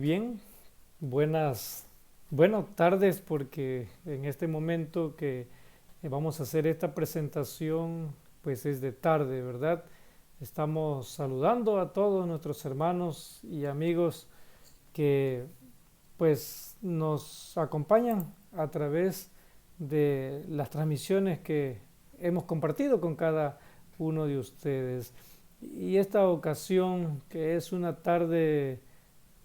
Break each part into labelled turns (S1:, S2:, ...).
S1: bien, buenas tardes porque en este momento que vamos a hacer esta presentación pues es de tarde, ¿verdad? Estamos saludando a todos nuestros hermanos y amigos que pues nos acompañan a través de las transmisiones que hemos compartido con cada uno de ustedes. Y esta ocasión que es una tarde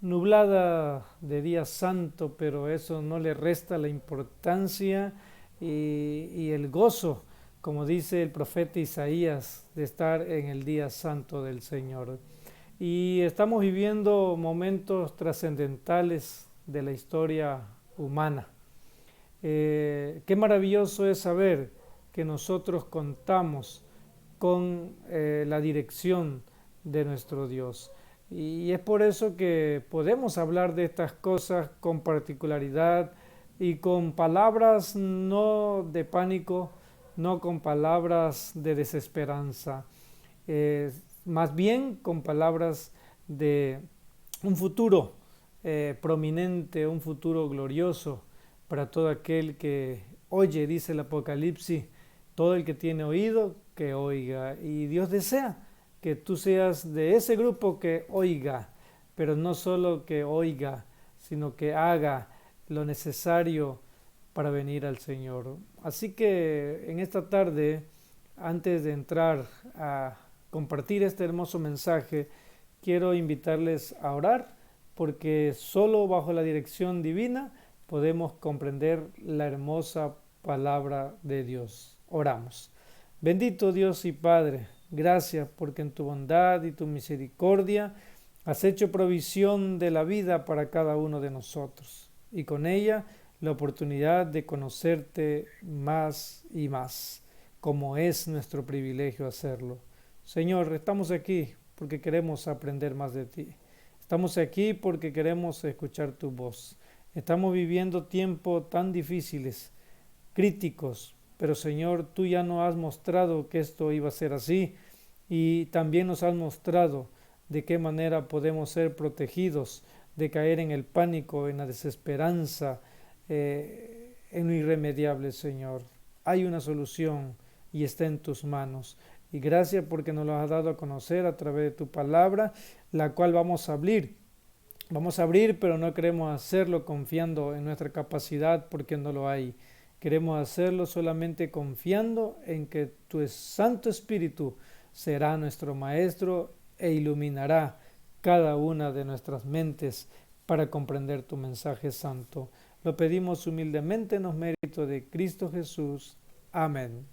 S1: nublada de día santo, pero eso no le resta la importancia y el gozo, como dice el profeta Isaías, de estar en el día santo del Señor. Y estamos viviendo momentos trascendentales de la historia humana. Qué maravilloso es saber que nosotros contamos con la dirección de nuestro Dios. Y es por eso que podemos hablar de estas cosas con particularidad y con palabras no de pánico, no con palabras de desesperanza, eh, más bien con palabras de un futuro prominente, un futuro glorioso para todo aquel que oye, dice el Apocalipsis, todo el que tiene oído, que oiga. Y Dios desea que tú seas de ese grupo que oiga, pero no solo que oiga, sino que haga lo necesario para venir al Señor. Así que en esta tarde, antes de entrar a compartir este hermoso mensaje, quiero invitarles a orar, porque solo bajo la dirección divina podemos comprender la hermosa palabra de Dios. Oramos. Bendito Dios y Padre, gracias porque en tu bondad y tu misericordia has hecho provisión de la vida para cada uno de nosotros y con ella la oportunidad de conocerte más y más, como es nuestro privilegio hacerlo. Señor, estamos aquí porque queremos aprender más de ti. Estamos aquí porque queremos escuchar tu voz. Estamos viviendo tiempos tan difíciles, críticos, pero Señor, tú ya nos has mostrado que esto iba a ser así y también nos has mostrado de qué manera podemos ser protegidos de caer en el pánico, en la desesperanza, en lo irremediable, Señor. Hay una solución y está en tus manos. Y gracias porque nos lo has dado a conocer a través de tu palabra, la cual vamos a abrir. Vamos a abrir, pero no queremos hacerlo confiando en nuestra capacidad porque no lo hay. Queremos hacerlo solamente confiando en que tu Santo Espíritu será nuestro Maestro e iluminará cada una de nuestras mentes para comprender tu mensaje santo. Lo pedimos humildemente en los méritos de Cristo Jesús. Amén.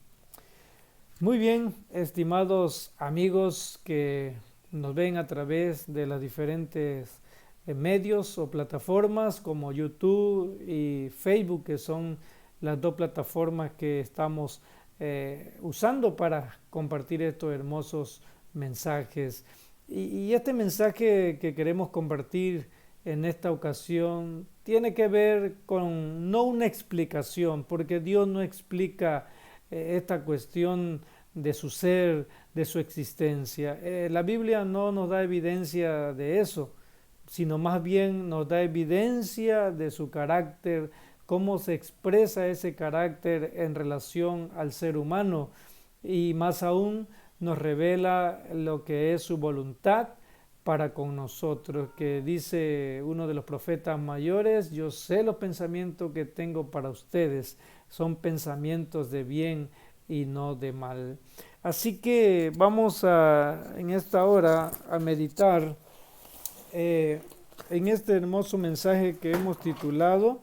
S1: Muy bien, estimados amigos que nos ven a través de las diferentes medios o plataformas como YouTube y Facebook, que son las dos plataformas que estamos usando para compartir estos hermosos mensajes. Y este mensaje que queremos compartir en esta ocasión tiene que ver con no una explicación, porque Dios no explica esta cuestión de su ser, de su existencia. La Biblia no nos da evidencia de eso, sino más bien nos da evidencia de su carácter, cómo se expresa ese carácter en relación al ser humano y más aún nos revela lo que es su voluntad para con nosotros, que dice uno de los profetas mayores: yo sé los pensamientos que tengo para ustedes, son pensamientos de bien y no de mal. Así que vamos en esta hora a meditar en este hermoso mensaje que hemos titulado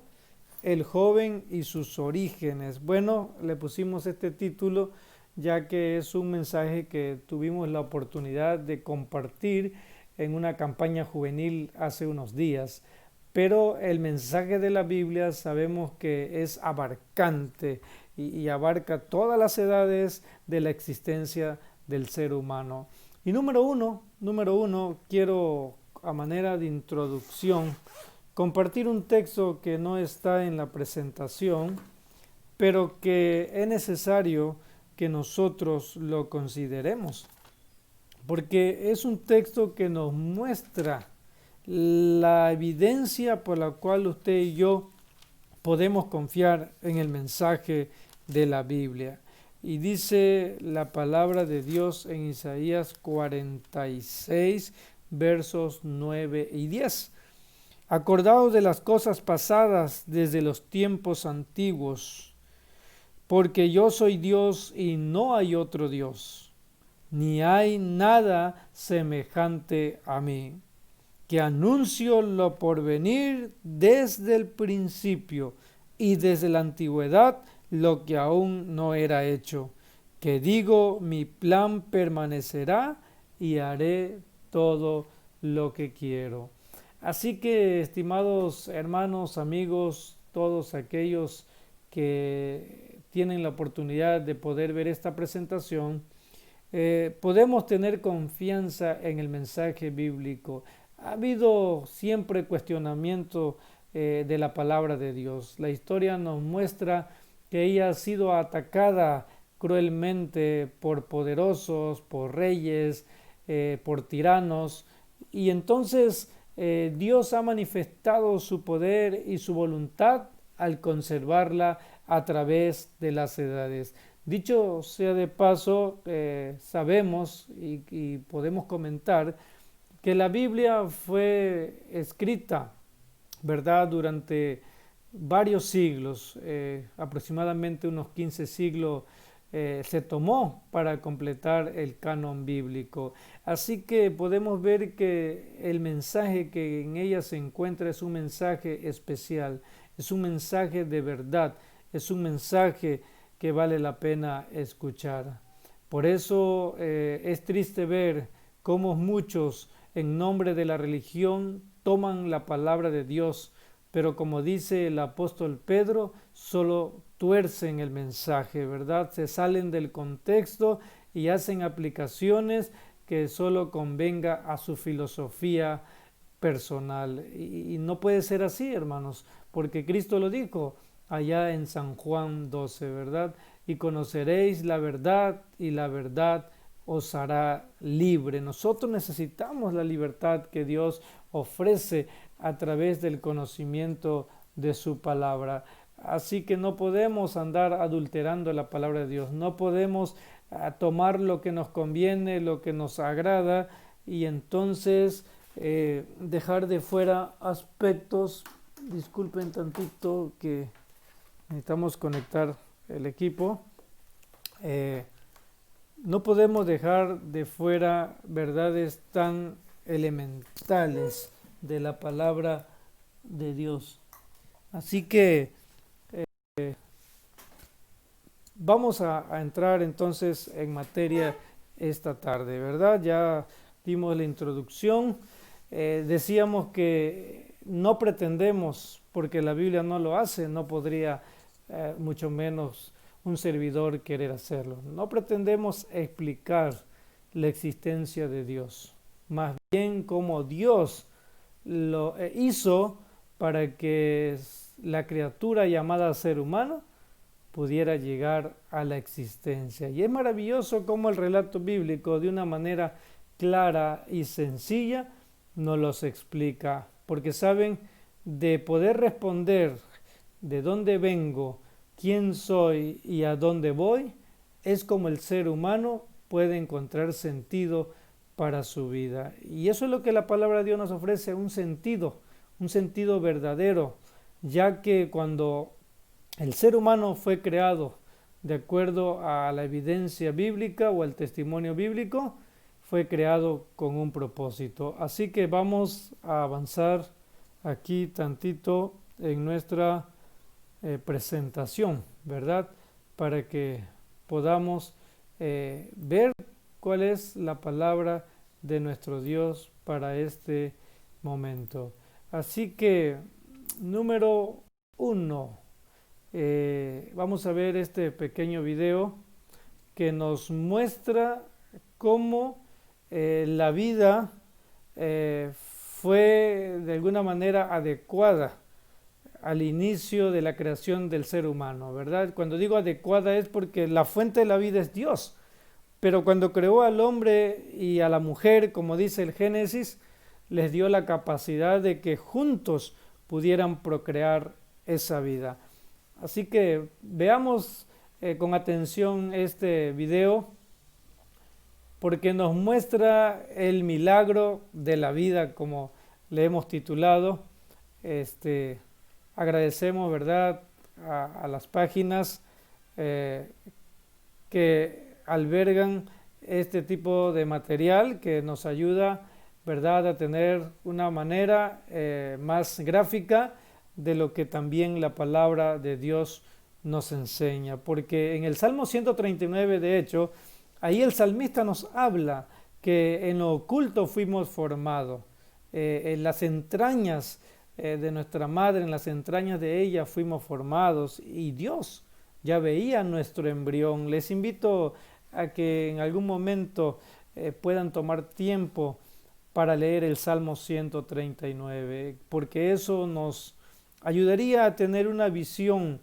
S1: El joven y sus orígenes. Bueno, le pusimos este título ya que es un mensaje que tuvimos la oportunidad de compartir en una campaña juvenil hace unos días, pero el mensaje de la Biblia sabemos que es abarcante y abarca todas las edades de la existencia del ser humano. Y número uno, quiero a manera de introducción compartir un texto que no está en la presentación, pero que es necesario que nosotros lo consideremos, porque es un texto que nos muestra la evidencia por la cual usted y yo podemos confiar en el mensaje de la Biblia. Y dice la palabra de Dios en Isaías 46, versos 9 y 10. Acordaos de las cosas pasadas desde los tiempos antiguos, porque yo soy Dios y no hay otro Dios, ni hay nada semejante a mí, que anuncio lo porvenir desde el principio y desde la antigüedad lo que aún no era hecho, que digo mi plan permanecerá y haré todo lo que quiero. Así que, estimados hermanos, amigos, todos aquellos que tienen la oportunidad de poder ver esta presentación, podemos tener confianza en el mensaje bíblico. Ha habido siempre cuestionamiento de la palabra de Dios. La historia nos muestra que ella ha sido atacada cruelmente por poderosos, por reyes, por tiranos, y entonces Dios ha manifestado su poder y su voluntad al conservarla a través de las edades. Dicho sea de paso, sabemos y podemos comentar que la Biblia fue escrita, ¿verdad?, durante varios siglos, aproximadamente unos 15 siglos se tomó para completar el canon bíblico. Así que podemos ver que el mensaje que en ella se encuentra es un mensaje especial, es un mensaje de verdad, es un mensaje que vale la pena escuchar. Por eso es triste ver cómo muchos en nombre de la religión toman la palabra de Dios, pero como dice el apóstol Pedro, solo tuercen el mensaje, ¿verdad? Se salen del contexto y hacen aplicaciones que solo convenga a su filosofía personal. Y no puede ser así, hermanos, porque Cristo lo dijo allá en San Juan 12, ¿verdad? Y conoceréis la verdad y la verdad os hará libre. Nosotros necesitamos la libertad que Dios ofrece a través del conocimiento de su palabra. Así que no podemos andar adulterando la palabra de Dios, no podemos tomar lo que nos conviene, lo que nos agrada y entonces dejar de fuera aspectos. Disculpen tantito que necesitamos conectar el equipo. No podemos dejar de fuera verdades tan elementales de la palabra de Dios. Así que vamos a entrar entonces en materia esta tarde, ¿verdad? Ya dimos la introducción. Decíamos que no pretendemos, porque la Biblia no lo hace, no podría mucho menos un servidor querer hacerlo. No pretendemos explicar la existencia de Dios, más bien cómo Dios lo hizo para que la criatura llamada ser humano pudiera llegar a la existencia. Y es maravilloso cómo el relato bíblico de una manera clara y sencilla nos los explica, porque saben, de poder responder de dónde vengo, quién soy y a dónde voy, es como el ser humano puede encontrar sentido para su vida. Y eso es lo que la palabra de Dios nos ofrece, un sentido verdadero, ya que cuando el ser humano fue creado de acuerdo a la evidencia bíblica o al testimonio bíblico, fue creado con un propósito. Así que vamos a avanzar aquí tantito en nuestra presentación, ¿verdad? Para que podamos ver cuál es la palabra de nuestro Dios para este momento. Así que, número 1, vamos a ver este pequeño video que nos muestra cómo la vida fue de alguna manera adecuada al inicio de la creación del ser humano, ¿verdad? Cuando digo adecuada es porque la fuente de la vida es Dios, pero cuando creó al hombre y a la mujer, como dice el Génesis, les dio la capacidad de que juntos pudieran procrear esa vida. Así que veamos con atención este video porque nos muestra el milagro de la vida, como le hemos titulado. Agradecemos, ¿verdad?, a las páginas que albergan este tipo de material que nos ayuda, ¿verdad?, a tener una manera más gráfica de lo que también la palabra de Dios nos enseña. Porque en el Salmo 139, de hecho, ahí el salmista nos habla que en lo oculto fuimos formados, en las entrañas de nuestra madre, en las entrañas de ella fuimos formados y Dios ya veía nuestro embrión. Les invito a que en algún momento puedan tomar tiempo para leer el Salmo 139, porque eso nos ayudaría a tener una visión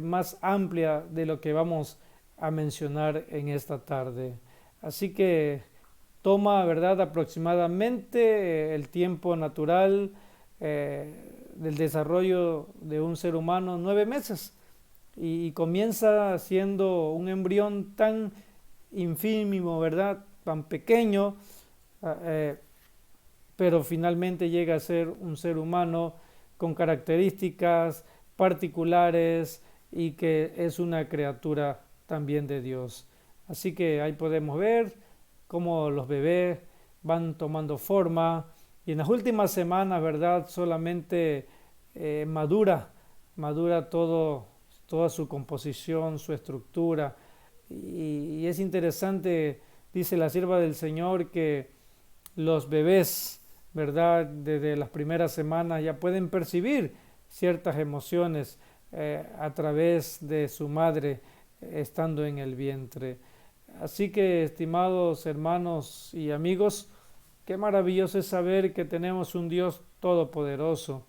S1: más amplia de lo que vamos a mencionar en esta tarde. Así que toma, ¿verdad?, aproximadamente el tiempo natural del desarrollo de un ser humano, 9 meses, y comienza siendo un embrión tan infímimo, ¿verdad?, tan pequeño, pero finalmente llega a ser un ser humano con características particulares y que es una criatura también de Dios. Así que ahí podemos ver cómo los bebés van tomando forma y en las últimas semanas, ¿verdad?, solamente madura toda su composición, su estructura. Y es interesante, dice la sierva del Señor, que los bebés, ¿verdad?, desde las primeras semanas ya pueden percibir ciertas emociones a través de su madre estando en el vientre. Así que, estimados hermanos y amigos, qué maravilloso es saber que tenemos un Dios todopoderoso,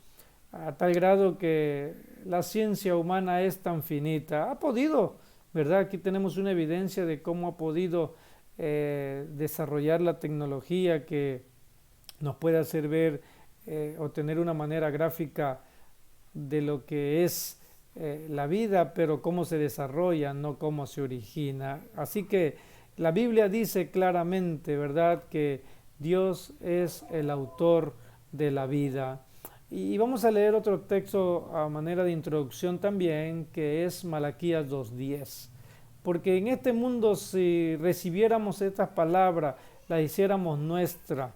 S1: a tal grado que la ciencia humana es tan finita. Ha podido, ¿verdad? Aquí tenemos una evidencia de cómo ha podido desarrollar la tecnología que nos puede hacer ver o tener una manera gráfica de lo que es la vida, pero cómo se desarrolla, no cómo se origina. Así que la Biblia dice claramente, ¿verdad?, que Dios es el autor de la vida. Y vamos a leer otro texto a manera de introducción también, que es Malaquías 2:10. Porque en este mundo, si recibiéramos estas palabras, las hiciéramos nuestra,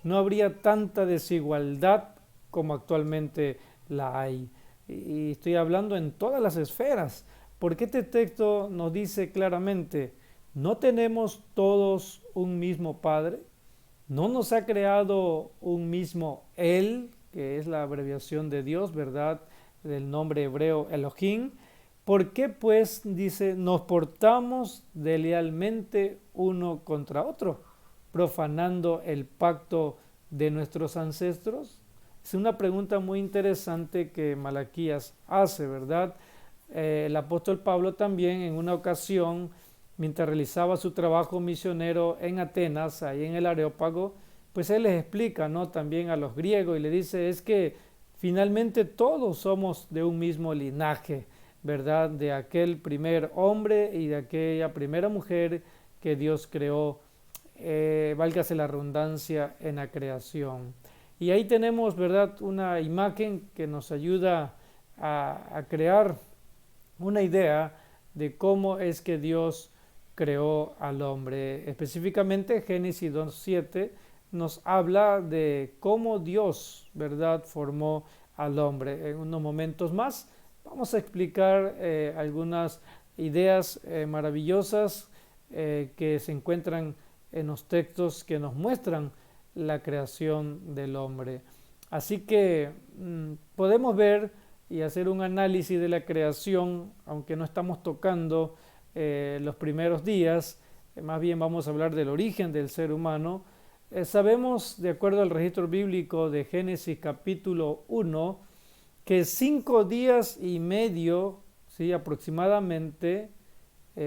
S1: no habría tanta desigualdad como actualmente la hay. Y estoy hablando en todas las esferas, porque este texto nos dice claramente, ¿no tenemos todos un mismo Padre? ¿No nos ha creado un mismo Él, que es la abreviación de Dios, ¿verdad?, del nombre hebreo Elohim? ¿Por qué, pues, dice, nos portamos deslealmente uno contra otro, profanando el pacto de nuestros ancestros? Es una pregunta muy interesante que Malaquías hace, ¿verdad? El apóstol Pablo también en una ocasión, mientras realizaba su trabajo misionero en Atenas, ahí en el Areópago, pues él les explica, ¿no?, también a los griegos y le dice, es que finalmente todos somos de un mismo linaje, ¿verdad?, de aquel primer hombre y de aquella primera mujer que Dios creó, válgase la redundancia, en la creación. Y ahí tenemos, ¿verdad?, una imagen que nos ayuda a crear una idea de cómo es que Dios creó al hombre. Específicamente Génesis 2:7 nos habla de cómo Dios, ¿verdad?, formó al hombre. En unos momentos más vamos a explicar algunas ideas maravillosas que se encuentran en los textos que nos muestran la creación del hombre. Así que podemos ver y hacer un análisis de la creación, aunque no estamos tocando los primeros días, más bien vamos a hablar del origen del ser humano. Sabemos, de acuerdo al registro bíblico de Génesis capítulo 1, que 5 días y medio, ¿sí?, aproximadamente,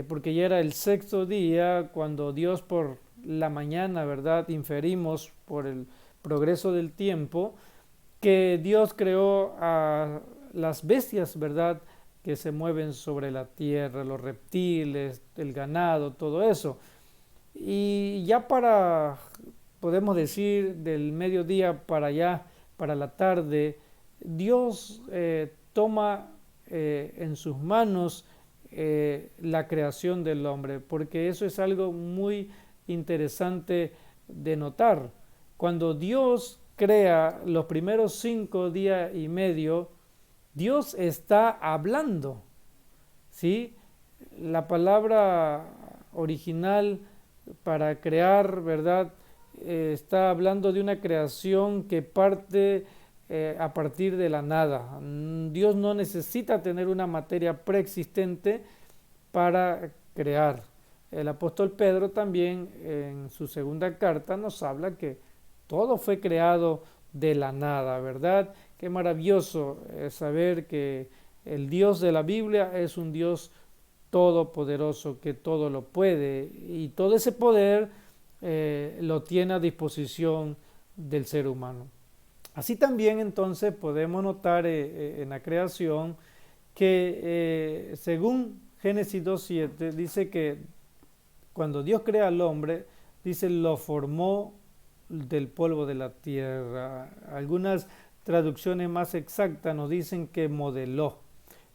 S1: porque ya era el sexto día cuando Dios por la mañana, ¿verdad?, inferimos por progreso del tiempo, que Dios creó a las bestias, ¿verdad?, que se mueven sobre la tierra, los reptiles, el ganado, todo eso. Y ya podemos decir, del mediodía para allá, para la tarde, Dios toma en sus manos la creación del hombre, porque eso es algo muy interesante de notar. Cuando Dios crea los primeros 5 días y medio, Dios está hablando, ¿sí? La palabra original para crear, ¿verdad? Está hablando de una creación que parte a partir de la nada. Dios no necesita tener una materia preexistente para crear. El apóstol Pedro también en su segunda carta nos habla que todo fue creado de la nada, ¿verdad? Qué maravilloso saber que el Dios de la Biblia es un Dios todopoderoso, que todo lo puede, y todo ese poder lo tiene a disposición del ser humano. Así también entonces podemos notar en la creación que según Génesis 2:7 dice que cuando Dios crea al hombre, dice lo formó del polvo de la tierra. Algunas traducciones más exactas nos dicen que modeló,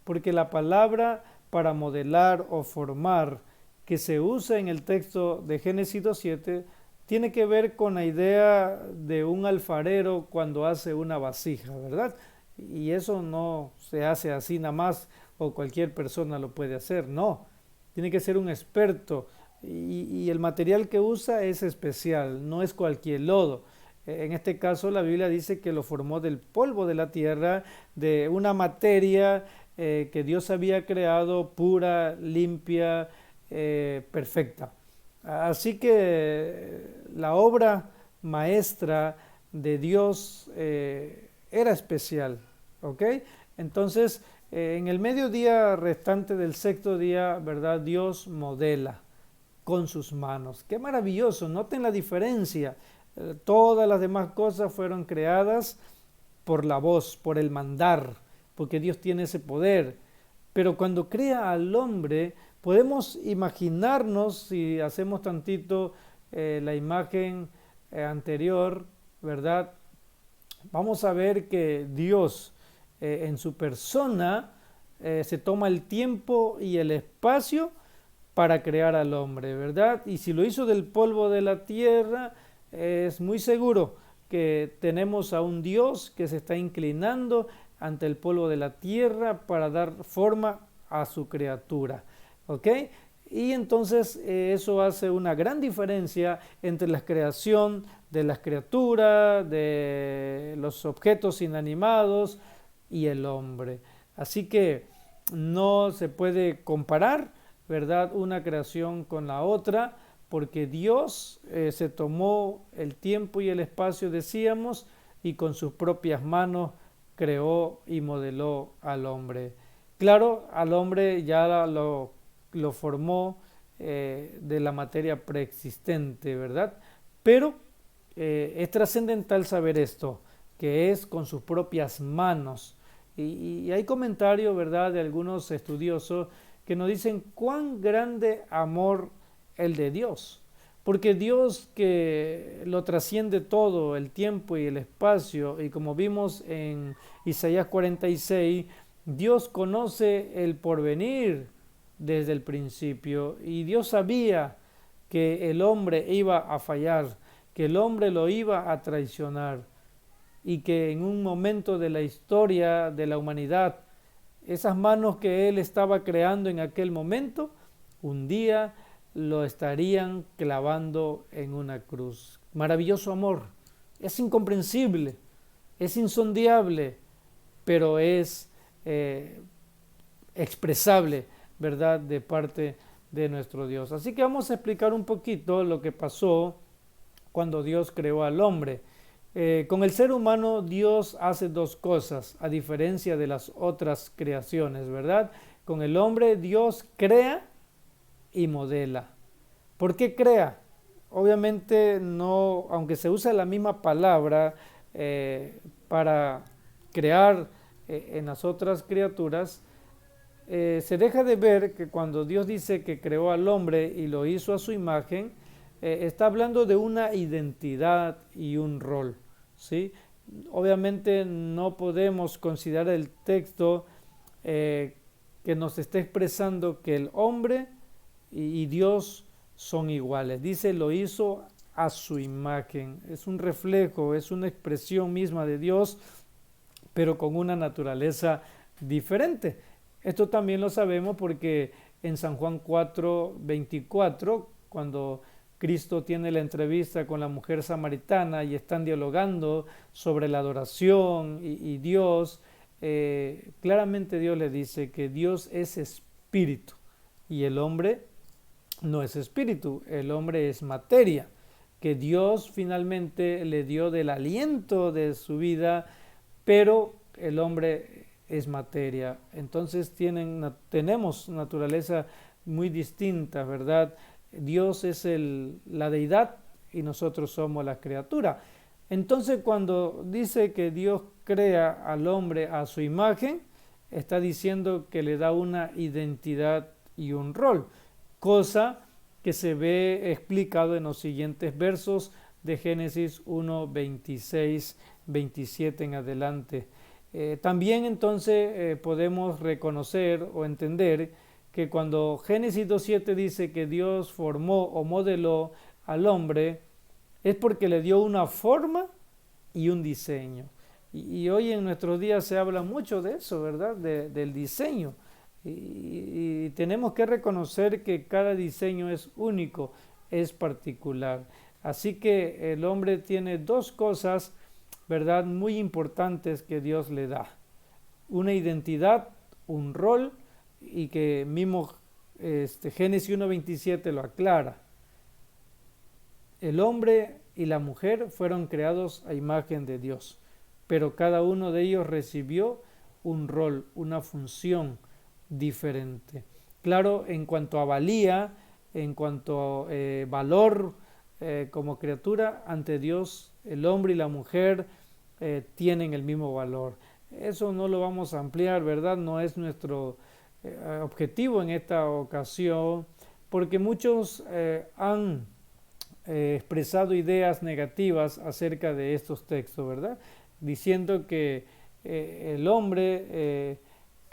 S1: porque la palabra para modelar o formar que se usa en el texto de Génesis 2:7 tiene que ver con la idea de un alfarero cuando hace una vasija, ¿verdad? Y eso no se hace así nada más o cualquier persona lo puede hacer, no. Tiene que ser un experto y el material que usa es especial, no es cualquier lodo. En este caso la Biblia dice que lo formó del polvo de la tierra, de una materia que Dios había creado pura, limpia, perfecta. Así que la obra maestra de Dios era especial, ¿ok? Entonces, en el mediodía restante del sexto día, ¿verdad? Dios modela con sus manos. ¡Qué maravilloso! Noten la diferencia. Todas las demás cosas fueron creadas por la voz, por el mandar, porque Dios tiene ese poder. Pero cuando crea al hombre, podemos imaginarnos, si hacemos tantito la imagen anterior, ¿verdad? Vamos a ver que Dios en su persona se toma el tiempo y el espacio para crear al hombre, ¿verdad? Y si lo hizo del polvo de la tierra, es muy seguro que tenemos a un Dios que se está inclinando ante el polvo de la tierra para dar forma a su criatura, ¿ok? Y entonces eso hace una gran diferencia entre la creación de las criaturas, de los objetos inanimados y el hombre. Así que no se puede comparar, ¿verdad?, una creación con la otra, porque Dios se tomó el tiempo y el espacio, decíamos, y con sus propias manos creó y modeló al hombre. Claro, al hombre ya lo formó de la materia preexistente, ¿verdad? Pero es trascendental saber esto, que es con sus propias manos. Y hay comentarios, ¿verdad?, de algunos estudiosos que nos dicen cuán grande amor el de Dios. Porque Dios, que lo trasciende todo, el tiempo y el espacio, y como vimos en Isaías 46, Dios conoce el porvenir desde el principio, y Dios sabía que el hombre iba a fallar, que el hombre lo iba a traicionar, y que en un momento de la historia de la humanidad, esas manos que él estaba creando en aquel momento, un día lo estarían clavando en una cruz. Maravilloso amor, es incomprensible, es insondiable, pero es expresable, ¿verdad?, de parte de nuestro Dios. Así que vamos a explicar un poquito lo que pasó cuando Dios creó al hombre. Con el ser humano Dios hace dos cosas, a diferencia de las otras creaciones, ¿verdad? Con el hombre Dios crea y modela. ¿Por qué crea? obviamente no, aunque se usa la misma palabra para crear en las otras criaturas, se deja de ver que cuando Dios dice que creó al hombre y lo hizo a su imagen, está hablando de una identidad y un rol, ¿sí? Obviamente no podemos considerar el texto que nos está expresando que el hombre y Dios son iguales. Dice, lo hizo a su imagen. Es un reflejo, es una expresión misma de Dios, pero con una naturaleza diferente. Esto también lo sabemos porque en San Juan 4:24, cuando Cristo tiene la entrevista con la mujer samaritana y están dialogando sobre la adoración y Dios, claramente Dios le dice que Dios es espíritu y el hombre no es espíritu, el hombre es materia, que Dios finalmente le dio del aliento de su vida, pero el hombre es materia. Entonces tenemos naturaleza muy distinta, ¿verdad? Dios es la deidad y nosotros somos la criatura. Entonces cuando dice que Dios crea al hombre a su imagen, está diciendo que le da una identidad y un rol, cosa que se ve explicado en los siguientes versos de Génesis 1, 26, 27 en adelante. También entonces podemos reconocer o entender que cuando Génesis 2.7 dice que Dios formó o modeló al hombre, es porque le dio una forma y un diseño. Y hoy en nuestros días se habla mucho de eso, ¿verdad? Del diseño. Y tenemos que reconocer que cada diseño es único, es particular. Así que el hombre tiene dos cosas, ¿verdad?, muy importantes que Dios le da. Una identidad, un rol, y que mismo Génesis 1.27 lo aclara. El hombre y la mujer fueron creados a imagen de Dios, pero cada uno de ellos recibió un rol, una función diferente. Claro, en cuanto a valía, en cuanto a valor como criatura, ante Dios el hombre y la mujer tienen el mismo valor. Eso no lo vamos a ampliar, ¿verdad? No es nuestro objetivo en esta ocasión, porque muchos han expresado ideas negativas acerca de estos textos, ¿verdad? Diciendo que el hombre,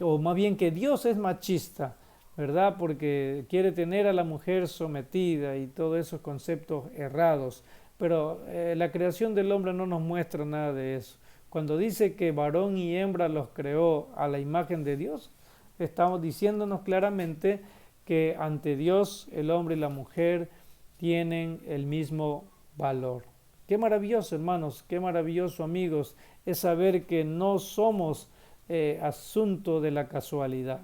S1: o más bien que Dios es machista, ¿verdad? Porque quiere tener a la mujer sometida y todos esos conceptos errados. Pero la creación del hombre no nos muestra nada de eso. Cuando dice que varón y hembra los creó a la imagen de Dios, estamos diciéndonos claramente que ante Dios el hombre y la mujer tienen el mismo valor. Qué maravilloso, hermanos, qué maravilloso, amigos, es saber que no somos asunto de la casualidad.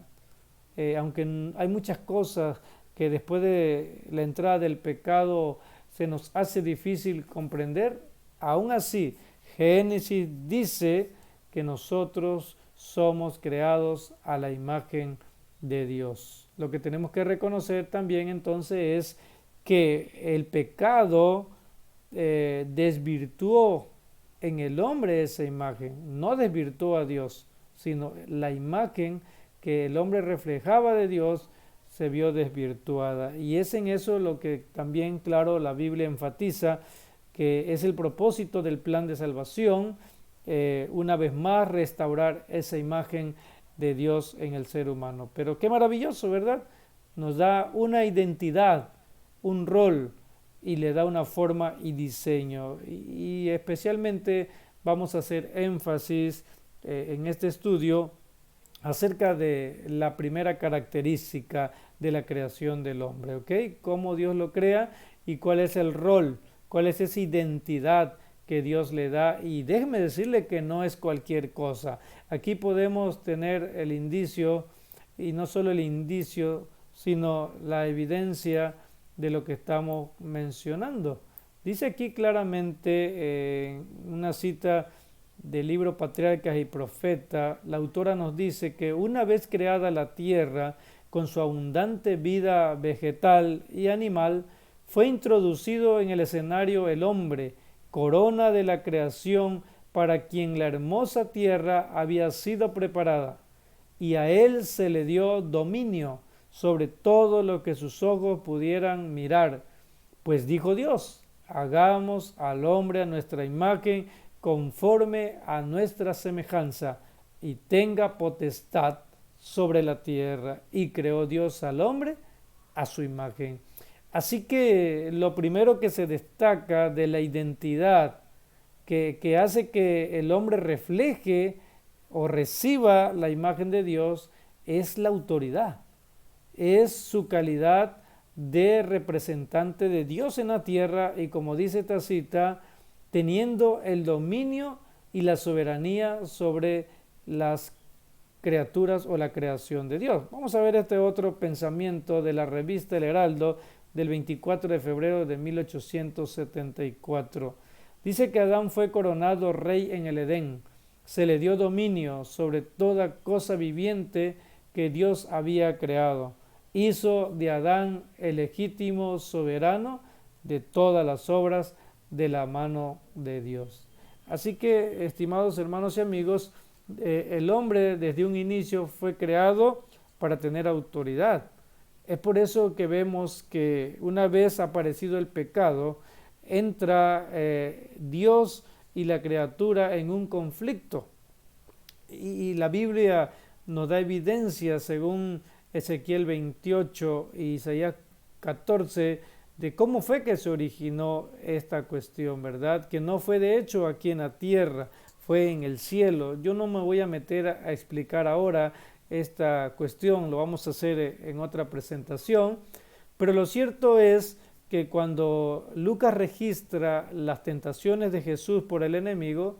S1: Aunque hay muchas cosas que después de la entrada del pecado se nos hace difícil comprender, aún así Génesis dice que nosotros somos creados a la imagen de Dios. Lo que tenemos que reconocer también entonces es que el pecado desvirtuó en el hombre esa imagen, no desvirtuó a Dios, sino la imagen que el hombre reflejaba de Dios se vio desvirtuada. Y es en eso lo que también, claro, la Biblia enfatiza, que es el propósito del plan de salvación, una vez más restaurar esa imagen de Dios en el ser humano. Pero qué maravilloso, ¿verdad? Nos da una identidad, un rol, y le da una forma y diseño. Y especialmente vamos a hacer énfasis en este estudio acerca de la primera característica de la creación del hombre, ¿ok? Cómo Dios lo crea y cuál es el rol, cuál es esa identidad que Dios le da. Y déjeme decirle que no es cualquier cosa. Aquí podemos tener el indicio, y no solo el indicio, sino la evidencia de lo que estamos mencionando. Dice aquí claramente una cita del libro Patriarcas y Profetas, la autora nos dice que una vez creada la tierra con su abundante vida vegetal y animal, fue introducido en el escenario el hombre, corona de la creación para quien la hermosa tierra había sido preparada, y a él se le dio dominio sobre todo lo que sus ojos pudieran mirar. Pues dijo Dios, hagamos al hombre a nuestra imagen, conforme a nuestra semejanza, y tenga potestad sobre la tierra. Y creó Dios al hombre a su imagen. Así que lo primero que se destaca de la identidad que hace que el hombre refleje o reciba la imagen de Dios es la autoridad, es su calidad de representante de Dios en la tierra y, como dice esta cita, teniendo el dominio y la soberanía sobre las criaturas o la creación de Dios. Vamos a ver este otro pensamiento de la revista El Heraldo del 24 de febrero de 1874. Dice que Adán fue coronado rey en el Edén. Se le dio dominio sobre toda cosa viviente que Dios había creado. Hizo de Adán el legítimo soberano de todas las obras de la mano de Dios. Así que, estimados hermanos y amigos, el hombre desde un inicio fue creado para tener autoridad. Es por eso que vemos que una vez aparecido el pecado, entra Dios y la criatura en un conflicto. Y la Biblia nos da evidencia, según Ezequiel 28 y Isaías 14, de cómo fue que se originó esta cuestión, ¿verdad? Que no fue de hecho aquí en la tierra, fue en el cielo. Yo no me voy a meter a explicar ahora esta cuestión, lo vamos a hacer en otra presentación, pero lo cierto es que cuando Lucas registra las tentaciones de Jesús por el enemigo,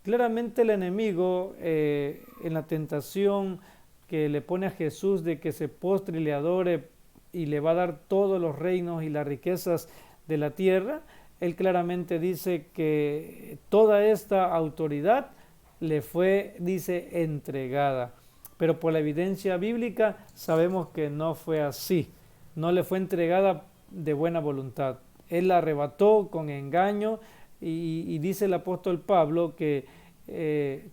S1: claramente el enemigo en la tentación que le pone a Jesús de que se postre y le adore y le va a dar todos los reinos y las riquezas de la tierra, él claramente dice que toda esta autoridad le fue, dice, entregada. Pero por la evidencia bíblica sabemos que no fue así. No le fue entregada de buena voluntad. Él la arrebató con engaño y dice el apóstol Pablo que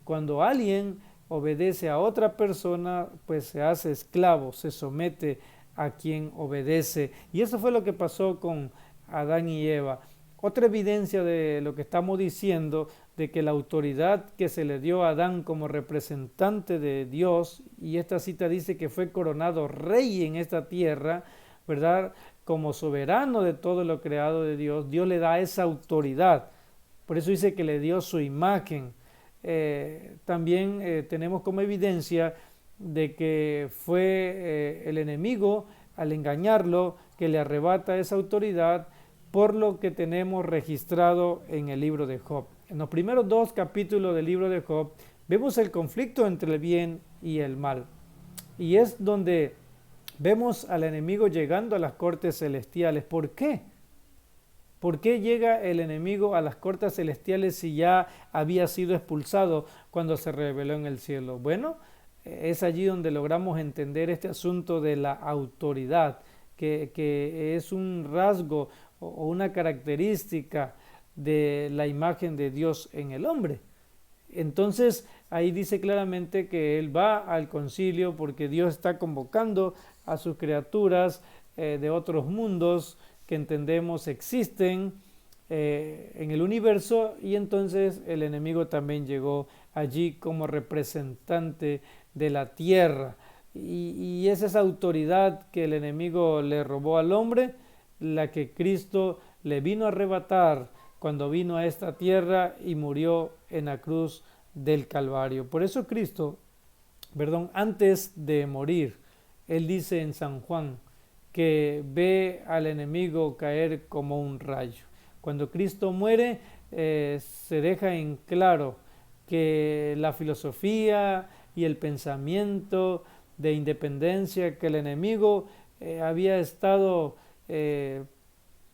S1: cuando alguien obedece a otra persona, pues se hace esclavo, se somete a quien obedece. Y eso fue lo que pasó con Adán y Eva. Otra evidencia de lo que estamos diciendo, de que la autoridad que se le dio a Adán como representante de Dios, y esta cita dice que fue coronado rey en esta tierra, ¿verdad? Como soberano de todo lo creado de Dios, Dios le da esa autoridad. Por eso dice que le dio su imagen. También tenemos como evidencia de que fue el enemigo, al engañarlo, que le arrebata esa autoridad, por lo que tenemos registrado en el libro de Job. En los primeros 2 capítulos del libro de Job vemos el conflicto entre el bien y el mal. Y es donde vemos al enemigo llegando a las cortes celestiales. ¿Por qué? ¿Por qué llega el enemigo a las cortes celestiales si ya había sido expulsado cuando se reveló en el cielo? Bueno, es allí donde logramos entender este asunto de la autoridad, que es un rasgo o una característica de la imagen de Dios en el hombre. Entonces ahí dice claramente que él va al concilio porque Dios está convocando a sus criaturas de otros mundos que entendemos existen en el universo, y entonces el enemigo también llegó allí como representante de la tierra, y es esa autoridad que el enemigo le robó al hombre, la que Cristo le vino a arrebatar cuando vino a esta tierra y murió en la cruz del Calvario. Por eso Cristo, antes de morir, él dice en San Juan que ve al enemigo caer como un rayo. Cuando Cristo muere, se deja en claro que la filosofía y el pensamiento de independencia que el enemigo había estado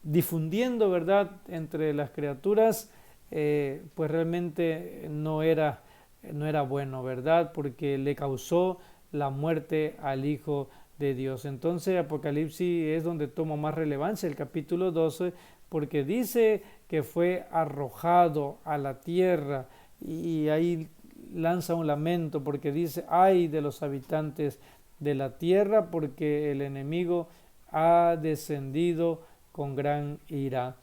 S1: difundiendo, ¿verdad?, entre las criaturas, pues realmente no era bueno, ¿verdad?, porque le causó la muerte al Hijo de Dios. Entonces Apocalipsis es donde toma más relevancia el capítulo 12, porque dice que fue arrojado a la tierra, y ahí lanza un lamento porque dice: ay de los habitantes de la tierra, porque el enemigo ha descendido con gran ira.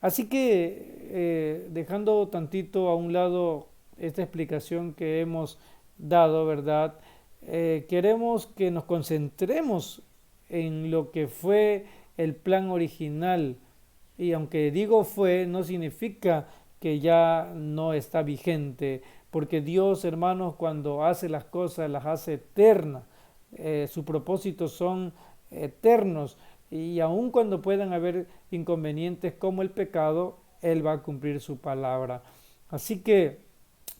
S1: Así que dejando tantito a un lado esta explicación que hemos dado, ¿verdad? Queremos que nos concentremos en lo que fue el plan original, y aunque digo fue, no significa que ya no está vigente, porque Dios, hermanos, cuando hace las cosas, las hace eternas. Sus propósitos son eternos, y aun cuando puedan haber inconvenientes como el pecado, Él va a cumplir su palabra. Así que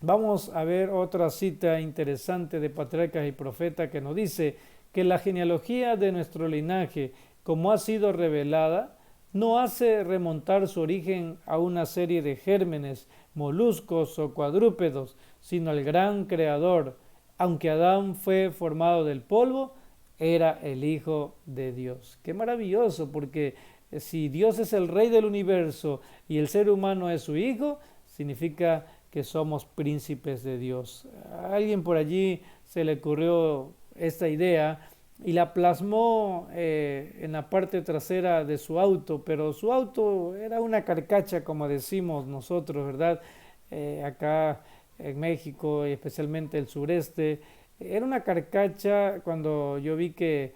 S1: vamos a ver otra cita interesante de Patriarcas y Profetas que nos dice que la genealogía de nuestro linaje, como ha sido revelada, no hace remontar su origen a una serie de gérmenes, moluscos o cuadrúpedos, sino al gran Creador. Aunque Adán fue formado del polvo, era el Hijo de Dios. Qué maravilloso, porque si Dios es el Rey del universo y el ser humano es su Hijo, significa que somos príncipes de Dios. A alguien por allí se le ocurrió esta idea y la plasmó en la parte trasera de su auto, pero su auto era una carcacha, como decimos nosotros, ¿verdad? Acá en México y especialmente el sureste, era una carcacha. Cuando yo vi que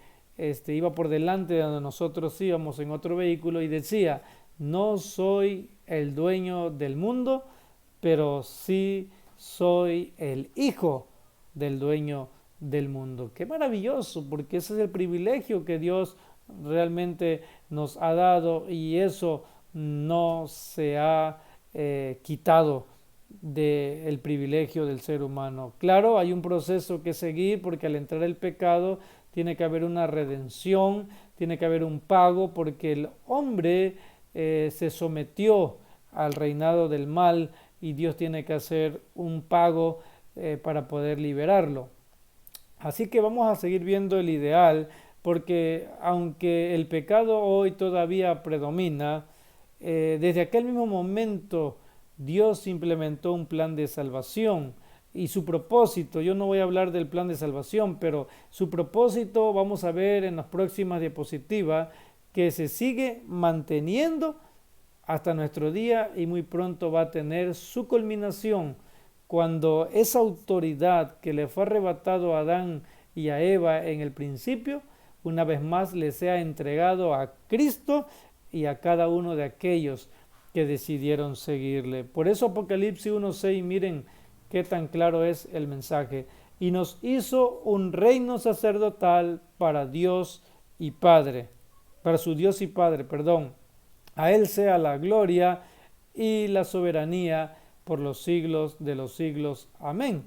S1: iba por delante de donde nosotros íbamos en otro vehículo y decía: no soy el dueño del mundo, pero sí soy el hijo del dueño del mundo. Qué maravilloso, porque ese es el privilegio que Dios realmente nos ha dado, y eso no se ha quitado del privilegio del ser humano. Claro, hay un proceso que seguir, porque al entrar el pecado tiene que haber una redención, tiene que haber un pago, porque el hombre se sometió al reinado del mal, y Dios tiene que hacer un pago para poder liberarlo. Así que vamos a seguir viendo el ideal, porque aunque el pecado hoy todavía predomina, desde aquel mismo momento Dios implementó un plan de salvación. Y su propósito, yo no voy a hablar del plan de salvación, pero su propósito vamos a ver en las próximas diapositivas, que se sigue manteniendo hasta nuestro día, y muy pronto va a tener su culminación cuando esa autoridad que le fue arrebatado a Adán y a Eva en el principio, una vez más le sea entregado a Cristo y a cada uno de aquellos que decidieron seguirle. Por eso Apocalipsis 1:6, miren qué tan claro es el mensaje: y nos hizo un reino sacerdotal para Dios y Padre, para su Dios y Padre, perdón. A Él sea la gloria y la soberanía por los siglos de los siglos. Amén.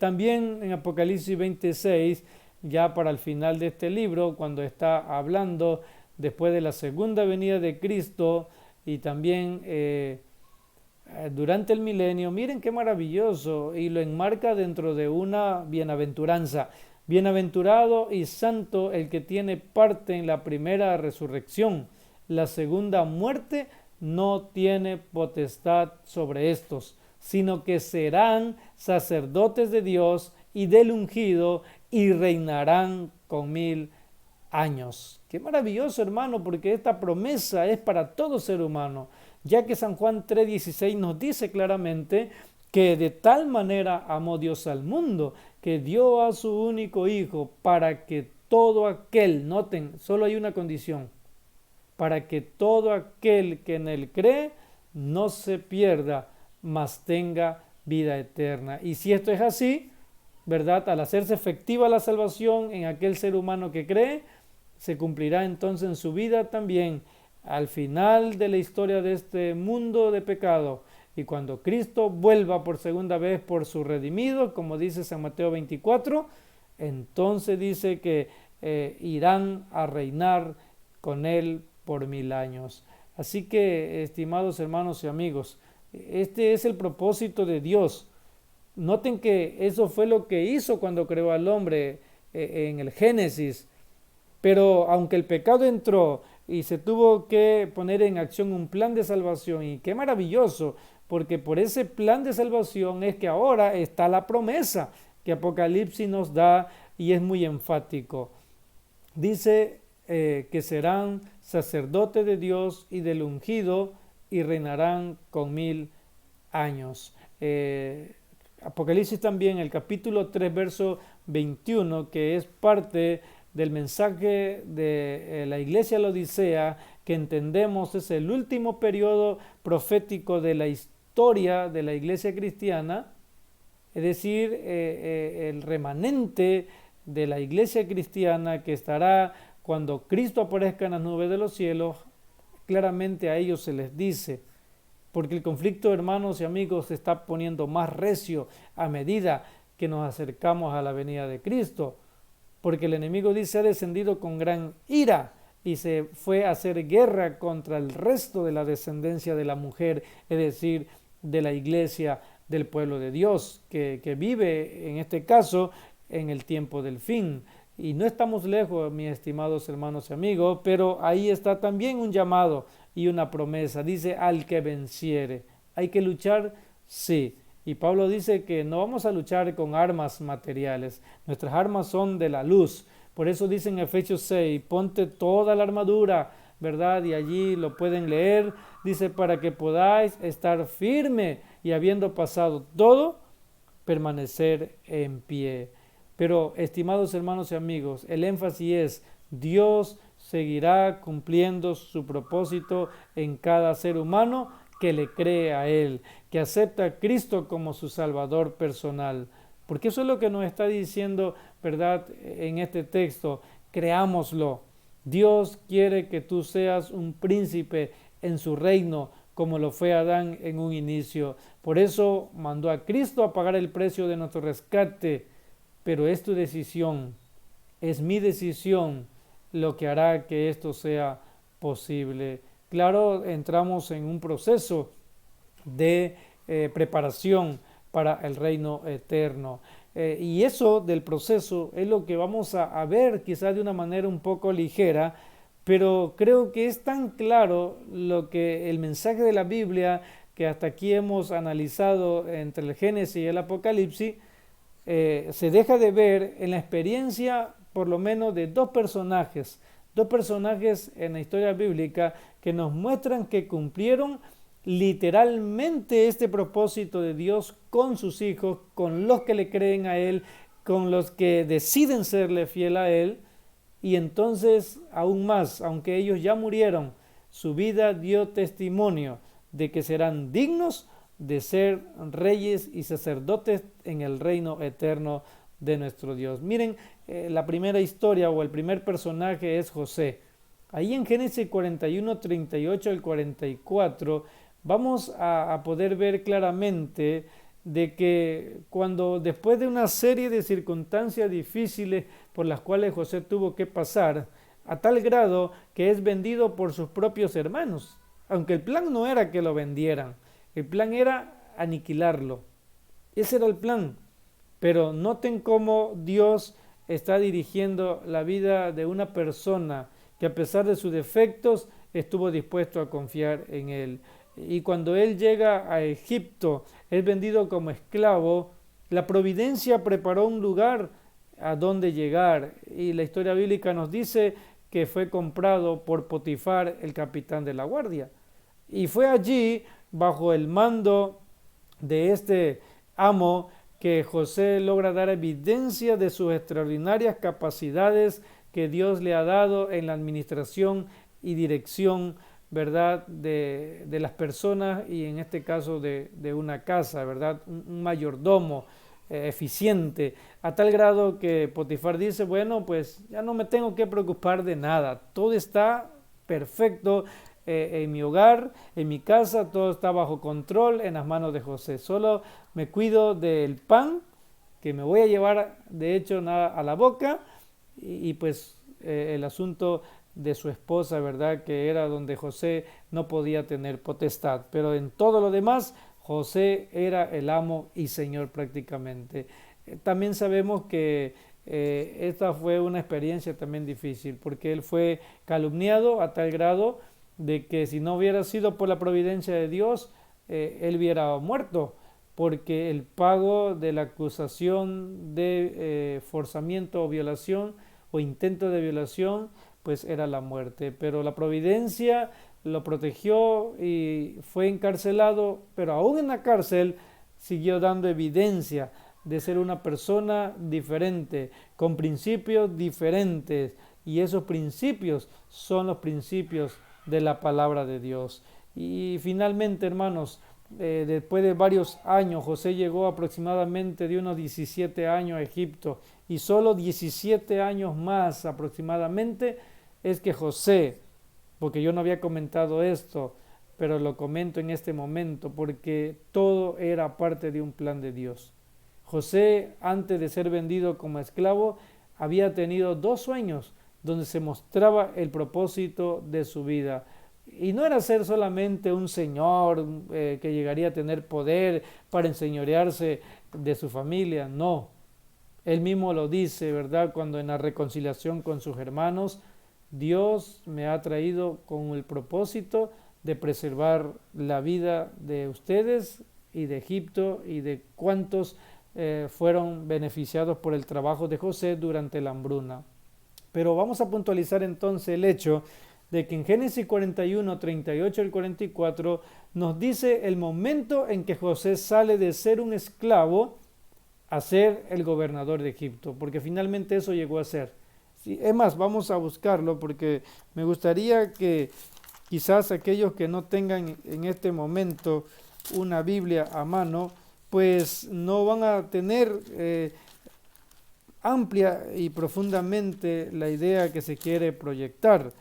S1: También en Apocalipsis 26, ya para el final de este libro, cuando está hablando después de la segunda venida de Cristo, y también durante el milenio, miren qué maravilloso, y lo enmarca dentro de una bienaventuranza. Bienaventurado y santo el que tiene parte en la primera resurrección. La segunda muerte no tiene potestad sobre estos, sino que serán sacerdotes de Dios y del ungido, y reinarán con 1000 años. Qué maravilloso, hermano, porque esta promesa es para todo ser humano, ya que San Juan 3:16 nos dice claramente que de tal manera amó Dios al mundo, que dio a su único Hijo, para que todo aquel, noten, solo hay una condición: para que todo aquel que en Él cree no se pierda, mas tenga vida eterna. Y si esto es así, ¿verdad? Al hacerse efectiva la salvación en aquel ser humano que cree, se cumplirá entonces en su vida también, al final de la historia de este mundo de pecado. Y cuando Cristo vuelva por segunda vez por sus redimidos, como dice San Mateo 24, entonces dice que irán a reinar con Él por 1000 años. Así que, estimados hermanos y amigos, este es el propósito de Dios. Noten que eso fue lo que hizo cuando creó al hombre. en el Génesis. Pero aunque el pecado entró y se tuvo que poner en acción un plan de salvación, y qué maravilloso, porque por ese plan de salvación es que ahora está la promesa que Apocalipsis nos da y es muy enfático. Dice que serán sacerdotes de Dios y del ungido y reinarán con 1000 años. Apocalipsis también, el capítulo 3, verso 21, que es parte del mensaje de la iglesia de la Odisea, que entendemos es el último periodo profético de la historia de la iglesia cristiana, es decir, el remanente de la iglesia cristiana que estará cuando Cristo aparezca en las nubes de los cielos. Claramente a ellos se les dice, porque el conflicto, hermanos y amigos, se está poniendo más recio a medida que nos acercamos a la venida de Cristo, porque el enemigo dice ha descendido con gran ira y se fue a hacer guerra contra el resto de la descendencia de la mujer, es decir, de la iglesia del pueblo de Dios, que vive en este caso en el tiempo del fin. Y no estamos lejos, mis estimados hermanos y amigos, pero ahí está también un llamado y una promesa. Dice, al que venciere. ¿Hay que luchar? Sí. Y Pablo dice que no vamos a luchar con armas materiales. Nuestras armas son de la luz. Por eso dice en Efesios 6, ponte toda la armadura, ¿verdad? Y allí lo pueden leer. Dice, para que podáis estar firme y habiendo pasado todo, permanecer en pie. Pero, estimados hermanos y amigos, el énfasis es, Dios seguirá cumpliendo su propósito en cada ser humano que le cree a Él, que acepta a Cristo como su Salvador personal. Porque eso es lo que nos está diciendo, ¿verdad?, en este texto. Creámoslo. Dios quiere que tú seas un príncipe en su reino, como lo fue Adán en un inicio. Por eso mandó a Cristo a pagar el precio de nuestro rescate. Pero es tu decisión, es mi decisión lo que hará que esto sea posible. Claro, entramos en un proceso de preparación para el reino eterno. Y eso del proceso es lo que vamos a ver quizás de una manera un poco ligera, pero creo que es tan claro lo que el mensaje de la Biblia que hasta aquí hemos analizado entre el Génesis y el Apocalipsis, se deja de ver en la experiencia por lo menos de dos personajes en la historia bíblica que nos muestran que cumplieron literalmente este propósito de Dios con sus hijos, con los que le creen a Él, con los que deciden serle fiel a Él, y entonces aún más, aunque ellos ya murieron, su vida dio testimonio de que serán dignos de ser reyes y sacerdotes en el reino eterno de nuestro Dios. Miren, la primera historia o el primer personaje es José. Ahí en Génesis 41, 38 al 44 vamos a poder ver claramente de que cuando después de una serie de circunstancias difíciles por las cuales José tuvo que pasar, a tal grado que es vendido por sus propios hermanos, aunque el plan no era que lo vendieran, el plan era aniquilarlo. Ese era el plan. Pero noten cómo Dios está dirigiendo la vida de una persona que a pesar de sus defectos estuvo dispuesto a confiar en Él. Y cuando Él llega a Egipto, es vendido como esclavo, la providencia preparó un lugar a donde llegar. Y la historia bíblica nos dice que fue comprado por Potifar, el capitán de la guardia. Y fue allí, bajo el mando de este amo, que José logra dar evidencia de sus extraordinarias capacidades que Dios le ha dado en la administración y dirección, ¿verdad?, de las personas y en este caso de una casa, ¿verdad?, un mayordomo eficiente, a tal grado que Potifar dice, bueno, pues ya no me tengo que preocupar de nada, todo está perfecto, en mi hogar, en mi casa, todo está bajo control en las manos de José. Solo me cuido del pan que me voy a llevar, de hecho, nada a la boca, y pues el asunto de su esposa, ¿verdad?, que era donde José no podía tener potestad. Pero en todo lo demás, José era el amo y señor prácticamente. También sabemos que esta fue una experiencia también difícil, porque él fue calumniado a tal grado de que si no hubiera sido por la providencia de Dios, él hubiera muerto, porque el pago de la acusación de forzamiento o violación o intento de violación, pues era la muerte. Pero la providencia lo protegió y fue encarcelado, pero aún en la cárcel siguió dando evidencia de ser una persona diferente, con principios diferentes, y esos principios son los principios de la palabra de Dios. Y finalmente, hermanos, después de varios años, José llegó aproximadamente de unos 17 años a Egipto, y solo 17 años más aproximadamente es que José, porque yo no había comentado esto, pero lo comento en este momento, porque todo era parte de un plan de Dios. José, antes de ser vendido como esclavo, había tenido 2 sueños donde se mostraba el propósito de su vida. Y no era ser solamente un señor que llegaría a tener poder para enseñorearse de su familia, no. Él mismo lo dice, ¿verdad? Cuando en la reconciliación con sus hermanos, Dios me ha traído con el propósito de preservar la vida de ustedes y de Egipto y de cuantos fueron beneficiados por el trabajo de José durante la hambruna. Pero vamos a puntualizar entonces el hecho de que en Génesis 41, 38 al 44 nos dice el momento en que José sale de ser un esclavo a ser el gobernador de Egipto, porque finalmente eso llegó a ser. Sí, es más, vamos a buscarlo porque me gustaría que quizás aquellos que no tengan en este momento una Biblia a mano, pues no van a tener amplia y profundamente la idea que se quiere proyectar.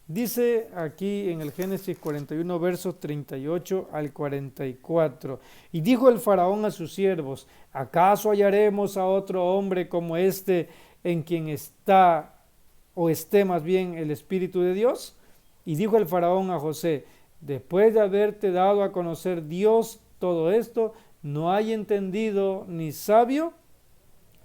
S1: Dice aquí en el Génesis 41, versos 38 al 44, y dijo el faraón a sus siervos, ¿acaso hallaremos a otro hombre como este en quien está o esté más bien el Espíritu de Dios? Y dijo el faraón a José, después de haberte dado a conocer Dios todo esto, no hay entendido ni sabio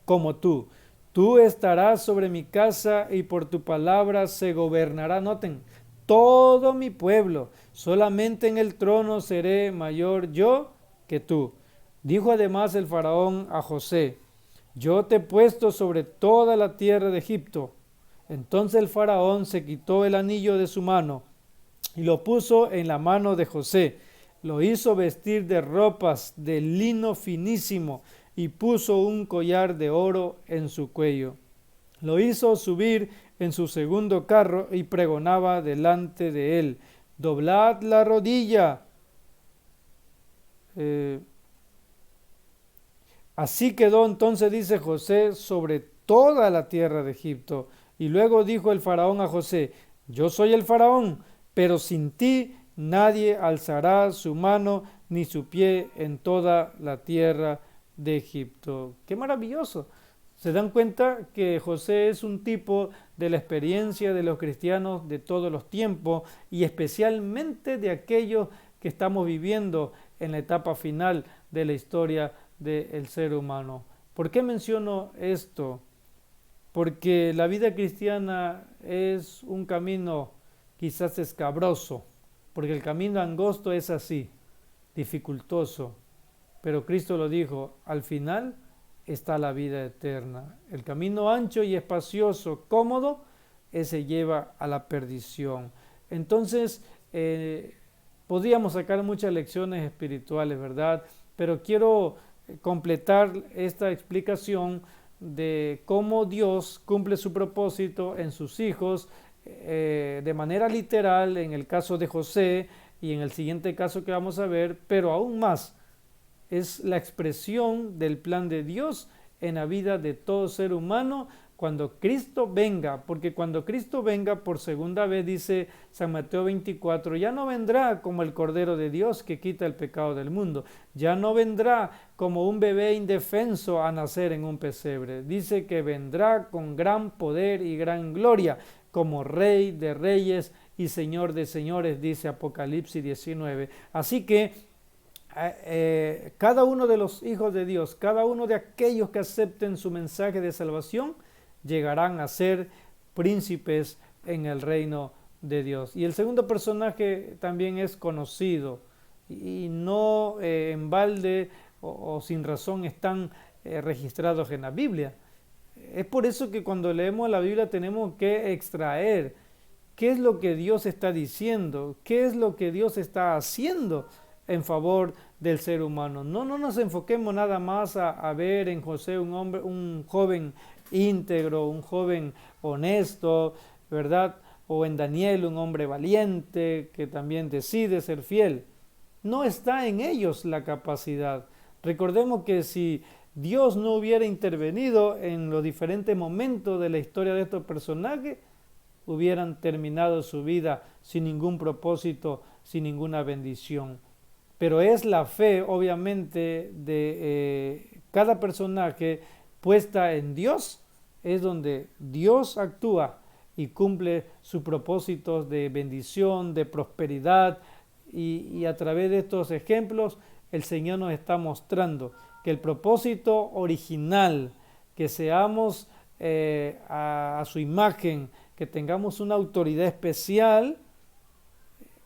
S1: como tú. Tú estarás sobre mi casa y por tu palabra se gobernará, noten, todo mi pueblo. Solamente en el trono seré mayor yo que tú. Dijo además el faraón a José, yo te he puesto sobre toda la tierra de Egipto. Entonces el faraón se quitó el anillo de su mano y lo puso en la mano de José. Lo hizo vestir de ropas de lino finísimo y puso un collar de oro en su cuello. Lo hizo subir en su segundo carro y pregonaba delante de él, doblad la rodilla. Así quedó entonces, dice José, sobre toda la tierra de Egipto. Y luego dijo el faraón a José, yo soy el faraón, pero sin ti nadie alzará su mano ni su pie en toda la tierra de Egipto. ¡Qué maravilloso! Se dan cuenta que José es un tipo de la experiencia de los cristianos de todos los tiempos y especialmente de aquellos que estamos viviendo en la etapa final de la historia del ser humano. ¿Por qué menciono esto? Porque la vida cristiana es un camino quizás escabroso, porque el camino angosto es así, dificultoso, pero Cristo lo dijo, al final está la vida eterna. El camino ancho y espacioso, cómodo, ese lleva a la perdición. Entonces, podríamos sacar muchas lecciones espirituales, ¿verdad? Pero quiero completar esta explicación de cómo Dios cumple su propósito en sus hijos de manera literal en el caso de José y en el siguiente caso que vamos a ver, pero aún más es la expresión del plan de Dios en la vida de todo ser humano cuando Cristo venga, porque cuando Cristo venga por segunda vez, dice San Mateo 24, ya no vendrá como el Cordero de Dios que quita el pecado del mundo, ya no vendrá como un bebé indefenso a nacer en un pesebre, dice que vendrá con gran poder y gran gloria, como Rey de Reyes y Señor de Señores, dice Apocalipsis 19. Así que cada uno de los hijos de Dios, cada uno de aquellos que acepten su mensaje de salvación, llegarán a ser príncipes en el reino de Dios. Y el segundo personaje también es conocido y no en balde o sin razón están registrados en la Biblia. Es por eso que cuando leemos la Biblia tenemos que extraer qué es lo que Dios está diciendo, qué es lo que Dios está haciendo en favor del ser humano. No nos enfoquemos nada más a ver en José un joven íntegro, un joven honesto, ¿verdad? O en Daniel un hombre valiente que también decide ser fiel. No está en ellos la capacidad. Recordemos que si Dios no hubiera intervenido en los diferentes momentos de la historia de estos personajes, hubieran terminado su vida sin ningún propósito, sin ninguna bendición. Pero es la fe, obviamente, de cada personaje puesta en Dios, es donde Dios actúa y cumple sus propósitos de bendición, de prosperidad, y a través de estos ejemplos el Señor nos está mostrando que el propósito original, que seamos a su imagen, que tengamos una autoridad especial,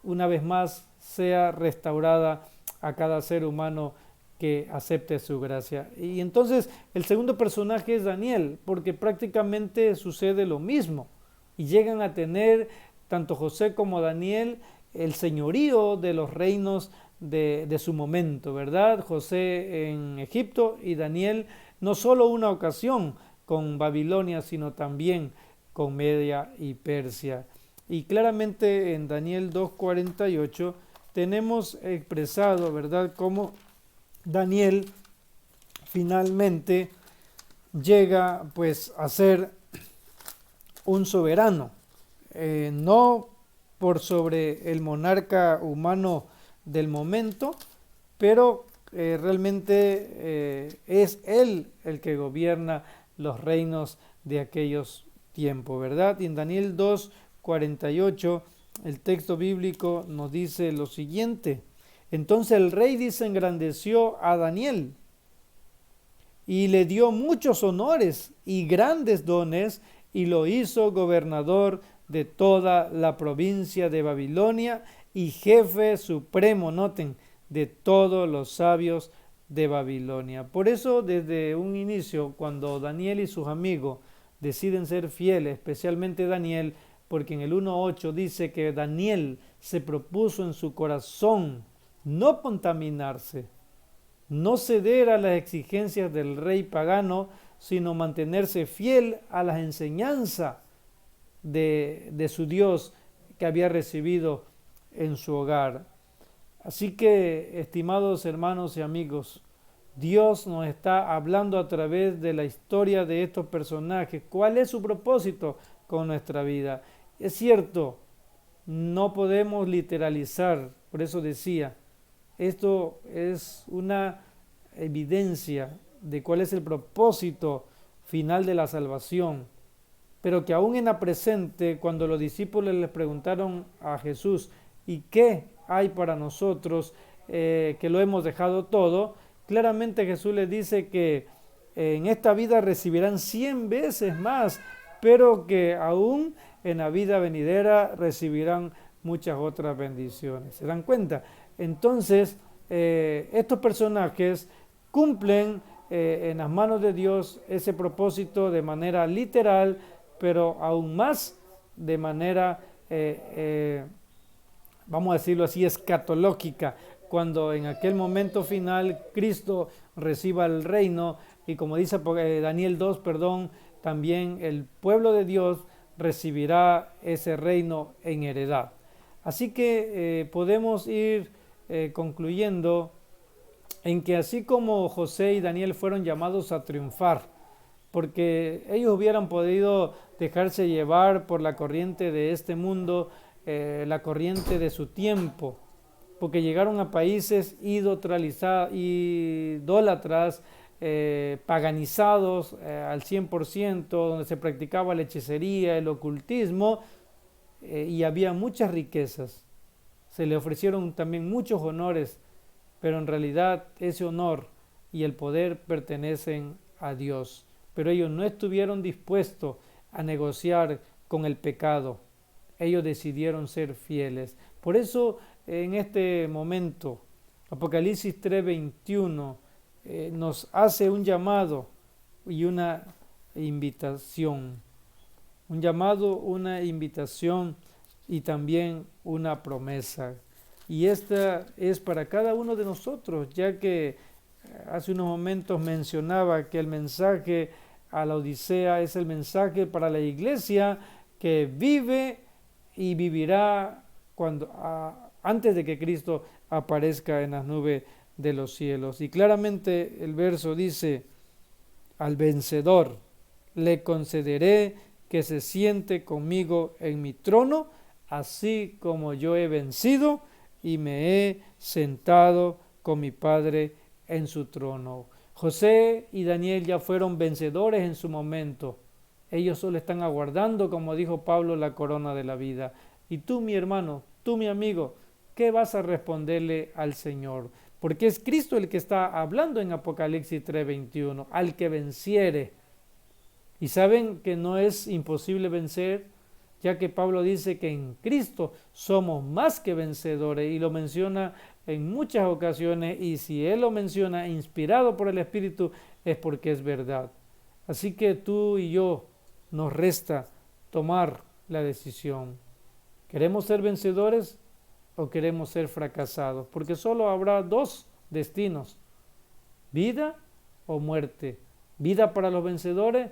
S1: una vez más sea restaurada a cada ser humano que acepte su gracia. Y entonces el segundo personaje es Daniel, porque prácticamente sucede lo mismo y llegan a tener tanto José como Daniel el señorío de los reinos de su momento, ¿verdad? José en Egipto y Daniel no solo una ocasión con Babilonia, sino también con Media y Persia. Y claramente en Daniel 2:48 tenemos expresado, ¿verdad?, cómo Daniel finalmente llega pues a ser un soberano, no por sobre el monarca humano del momento, pero realmente es él el que gobierna los reinos de aquellos tiempos, ¿verdad? Y en Daniel 2:48 el texto bíblico nos dice lo siguiente: entonces el rey dice engrandeció a Daniel y le dio muchos honores y grandes dones y lo hizo gobernador de toda la provincia de Babilonia y jefe supremo, noten, de todos los sabios de Babilonia. Por eso desde un inicio, cuando Daniel y sus amigos deciden ser fieles, especialmente Daniel, porque en el 1:8 dice que Daniel se propuso en su corazón no contaminarse, no ceder a las exigencias del rey pagano, sino mantenerse fiel a las enseñanzas de su Dios que había recibido en su hogar. Así que, estimados hermanos y amigos, Dios nos está hablando a través de la historia de estos personajes. ¿Cuál es su propósito con nuestra vida? Es cierto, no podemos literalizar, por eso decía, esto es una evidencia de cuál es el propósito final de la salvación, pero que aún en la presente, cuando los discípulos les preguntaron a Jesús, ¿y qué hay para nosotros que lo hemos dejado todo? Claramente Jesús les dice que en esta vida recibirán 100 veces más, pero que aún en la vida venidera recibirán muchas otras bendiciones. ¿Se dan cuenta? Entonces, estos personajes cumplen en las manos de Dios ese propósito de manera literal, pero aún más de manera, vamos a decirlo así, escatológica, cuando en aquel momento final Cristo reciba el reino, y como dice Daniel 2, también el pueblo de Dios recibirá ese reino en heredad. Así que podemos ir concluyendo en que así como José y Daniel fueron llamados a triunfar, porque ellos hubieran podido dejarse llevar por la corriente de este mundo, la corriente de su tiempo, porque llegaron a países idólatras, paganizados al 100%, donde se practicaba la hechicería, el ocultismo, y había muchas riquezas. Se le ofrecieron también muchos honores, pero en realidad ese honor y el poder pertenecen a Dios. pero ellos no estuvieron dispuestos a negociar con el pecado. Ellos decidieron ser fieles. Por eso en este momento Apocalipsis 3:21 nos hace un llamado y una invitación. Un llamado, una invitación y también una promesa. Y esta es para cada uno de nosotros, ya que hace unos momentos mencionaba que el mensaje a la Odisea es el mensaje para la iglesia que vive y vivirá antes de que Cristo aparezca en las nubes de los cielos. Y claramente el verso dice: al vencedor le concederé que se siente conmigo en mi trono, así como yo he vencido y me he sentado con mi Padre en su trono. José y Daniel ya fueron vencedores en su momento. Ellos solo están aguardando, como dijo Pablo, la corona de la vida. Y tú, mi hermano, tú, mi amigo, ¿qué vas a responderle al Señor? Porque es Cristo el que está hablando en Apocalipsis 3:21, al que venciere. Y saben que no es imposible vencer, ya que Pablo dice que en Cristo somos más que vencedores y lo menciona en muchas ocasiones, y si él lo menciona inspirado por el Espíritu es porque es verdad. Así que tú y yo nos resta tomar la decisión. ¿Queremos ser vencedores o queremos ser fracasados? Porque solo habrá dos destinos: vida o muerte. Vida para los vencedores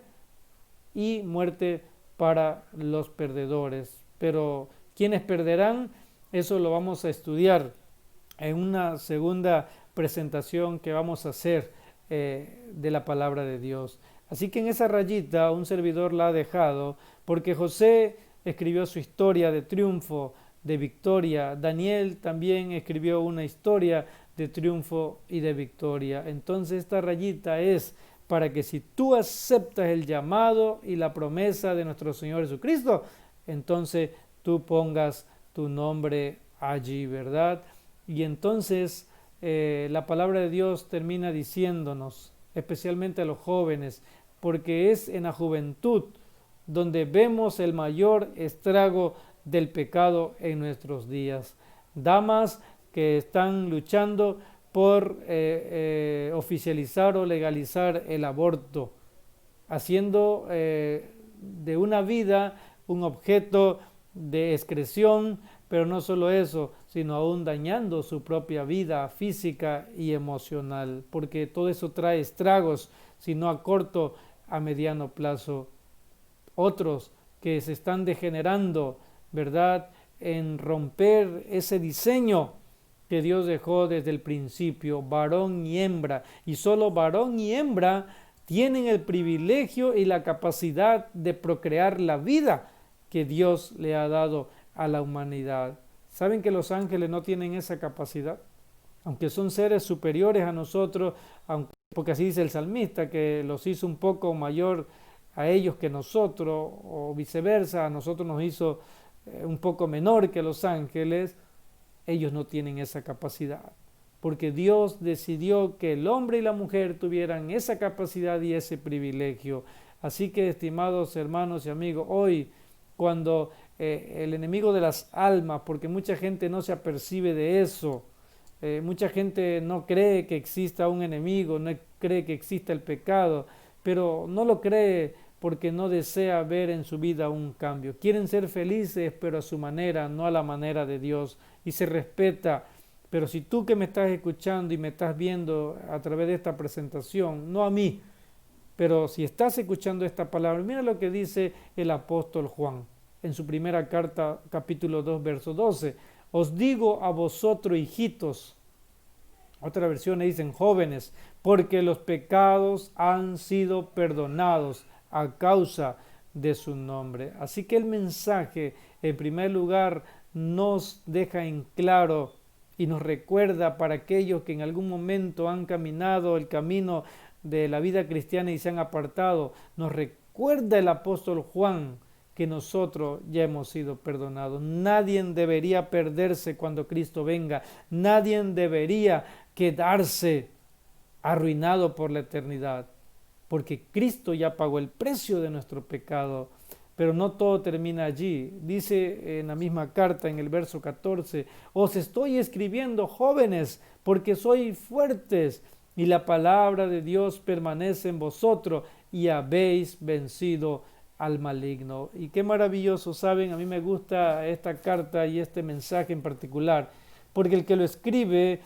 S1: y muerte para los perdedores. Pero ¿quiénes perderán? Eso lo vamos a estudiar en una segunda presentación que vamos a hacer de la palabra de Dios. Así que en esa rayita un servidor la ha dejado, porque José escribió su historia de triunfo, de victoria. Daniel también escribió una historia de triunfo y de victoria. Entonces esta rayita es para que si tú aceptas el llamado y la promesa de nuestro Señor Jesucristo, entonces tú pongas tu nombre allí, ¿verdad? Y entonces la palabra de Dios termina diciéndonos, especialmente a los jóvenes, porque es en la juventud donde vemos el mayor estrago del pecado en nuestros días. Damas que están luchando por oficializar o legalizar el aborto, haciendo de una vida un objeto de excreción, pero no solo eso, sino aún dañando su propia vida física y emocional, porque todo eso trae estragos, sino a corto, a mediano plazo. Otros que se están degenerando, ¿verdad?, en romper ese diseño que Dios dejó desde el principio, varón y hembra, y solo varón y hembra tienen el privilegio y la capacidad de procrear la vida que Dios le ha dado a la humanidad. ¿Saben que los ángeles no tienen esa capacidad? Aunque son seres superiores a nosotros, porque así dice el salmista, que los hizo un poco mayor a ellos que nosotros, o viceversa, a nosotros nos hizo un poco menor que los ángeles. Ellos no tienen esa capacidad, porque Dios decidió que el hombre y la mujer tuvieran esa capacidad y ese privilegio. Así que, estimados hermanos y amigos, hoy cuando el enemigo de las almas, porque mucha gente no se apercibe de eso, mucha gente no cree que exista un enemigo, no cree que exista el pecado, pero no lo cree porque no desea ver en su vida un cambio. Quieren ser felices, pero a su manera, no a la manera de Dios, y se respeta. Pero si tú que me estás escuchando y me estás viendo a través de esta presentación, no a mí, pero si estás escuchando esta palabra, mira lo que dice el apóstol Juan en su primera carta, capítulo 2, verso 12. Os digo a vosotros, hijitos, otra versión dicen jóvenes, porque los pecados han sido perdonados a causa de su nombre. Así que el mensaje, en primer lugar, nos deja en claro y nos recuerda para aquellos que en algún momento han caminado el camino de la vida cristiana y se han apartado, nos recuerda el apóstol Juan que nosotros ya hemos sido perdonados. Nadie debería perderse cuando Cristo venga. Nadie debería quedarse arruinado por la eternidad. porque Cristo ya pagó el precio de nuestro pecado. Pero no todo termina allí. Dice en la misma carta, en el verso 14, os estoy escribiendo, jóvenes, porque sois fuertes, y la palabra de Dios permanece en vosotros, y habéis vencido al maligno. Y qué maravilloso, ¿saben? A mí me gusta esta carta y este mensaje en particular, porque el que lo escribe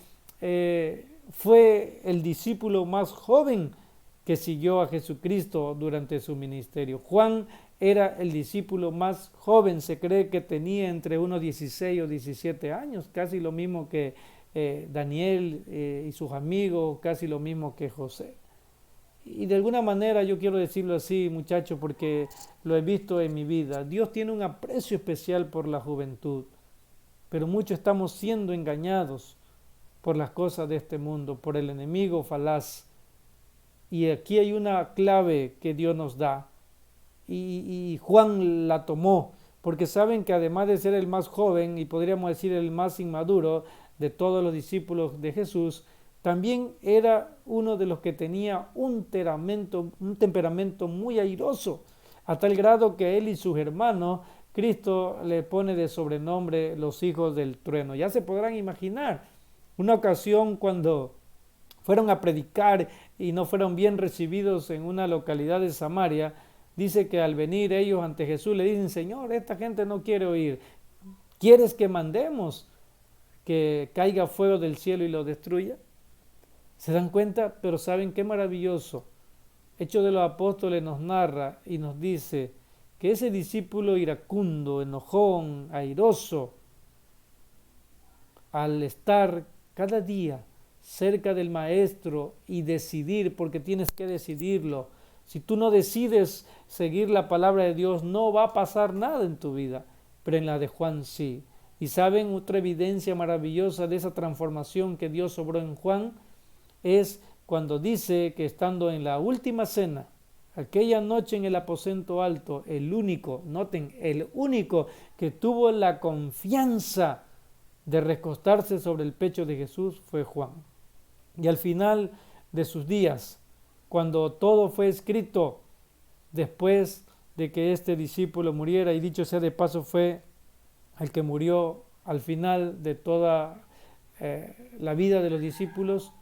S1: fue el discípulo más joven que siguió a Jesucristo durante su ministerio. Juan era el discípulo más joven, se cree que tenía entre unos 16 o 17 años, casi lo mismo que Daniel y sus amigos, casi lo mismo que José. Y de alguna manera yo quiero decirlo así, muchachos, porque lo he visto en mi vida. Dios tiene un aprecio especial por la juventud, pero muchos estamos siendo engañados por las cosas de este mundo, por el enemigo falaz. Y aquí hay una clave que Dios nos da. Y Juan la tomó, porque saben que además de ser el más joven y podríamos decir el más inmaduro de todos los discípulos de Jesús, también era uno de los que tenía un temperamento muy airoso, a tal grado que él y sus hermanos, Cristo le pone de sobrenombre los hijos del trueno. Ya se podrán imaginar una ocasión cuando fueron a predicar y no fueron bien recibidos en una localidad de Samaria. Dice que al venir ellos ante Jesús le dicen, Señor, esta gente no quiere oír. ¿Quieres que mandemos que caiga fuego del cielo y lo destruya? ¿Se dan cuenta? Pero ¿saben qué maravilloso? Hechos de los Apóstoles nos narra y nos dice que ese discípulo iracundo, enojón, airoso, al estar cada día cerca del Maestro y decidir, porque tienes que decidirlo. Si tú no decides seguir la palabra de Dios, no va a pasar nada en tu vida, pero en la de Juan sí. Y saben, otra evidencia maravillosa de esa transformación que Dios obró en Juan es cuando dice que estando en la última cena, aquella noche en el aposento alto, el único, noten, el único que tuvo la confianza de recostarse sobre el pecho de Jesús fue Juan. Y al final de sus días, cuando todo fue escrito, después de que este discípulo muriera, y dicho sea de paso fue el que murió al final de toda la vida de los discípulos,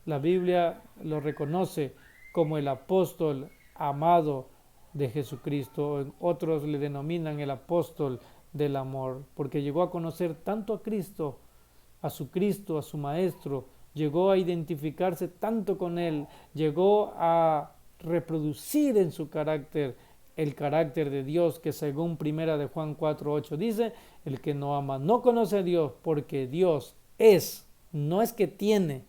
S1: la Biblia lo reconoce como el apóstol amado de Jesucristo. Otros le denominan el apóstol del amor, porque llegó a conocer tanto a Cristo, a su Maestro, llegó a identificarse tanto con Él, llegó a reproducir en su carácter el carácter de Dios, que según primera de Juan 4:8 dice, el que no ama no conoce a Dios, porque Dios es, no es que tiene.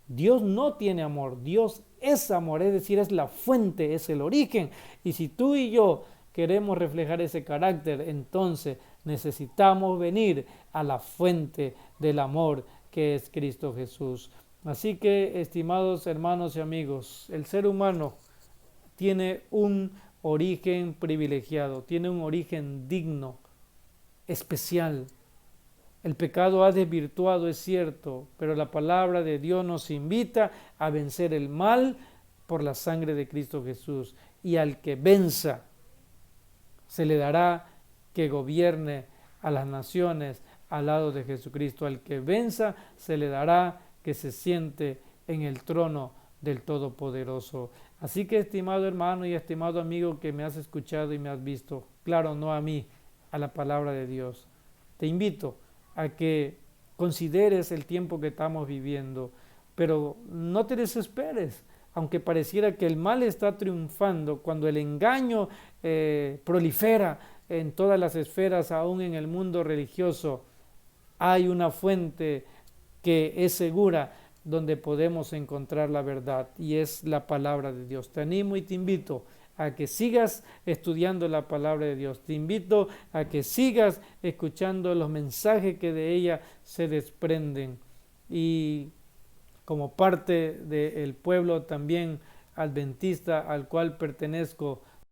S1: Dios no tiene amor, Dios es amor, es decir, es la fuente, es el origen. Y si tú y yo queremos reflejar ese carácter, entonces necesitamos venir a la fuente del amor que es Cristo Jesús. Así que, estimados hermanos y amigos, el ser humano tiene un origen privilegiado, tiene un origen digno, especial. El pecado ha desvirtuado, es cierto, pero la palabra de Dios nos invita a vencer el mal por la sangre de Cristo Jesús. Y al que venza, se le dará que gobierne a las naciones al lado de Jesucristo. Al que venza, se le dará que se siente en el trono del Todopoderoso. Así que, estimado hermano y estimado amigo que me has escuchado y me has visto, claro, no a mí, a la palabra de Dios, te invito a que consideres el tiempo que estamos viviendo, pero no te desesperes, aunque pareciera que el mal está triunfando, cuando el engaño prolifera en todas las esferas, aún en el mundo religioso, hay una fuente que es segura donde podemos encontrar la verdad, y es la palabra de Dios. Te animo y te invito a que sigas estudiando la palabra de Dios. Te invito a que sigas escuchando los mensajes que de ella se desprenden. Y como parte del pueblo también adventista al cual pertenezco,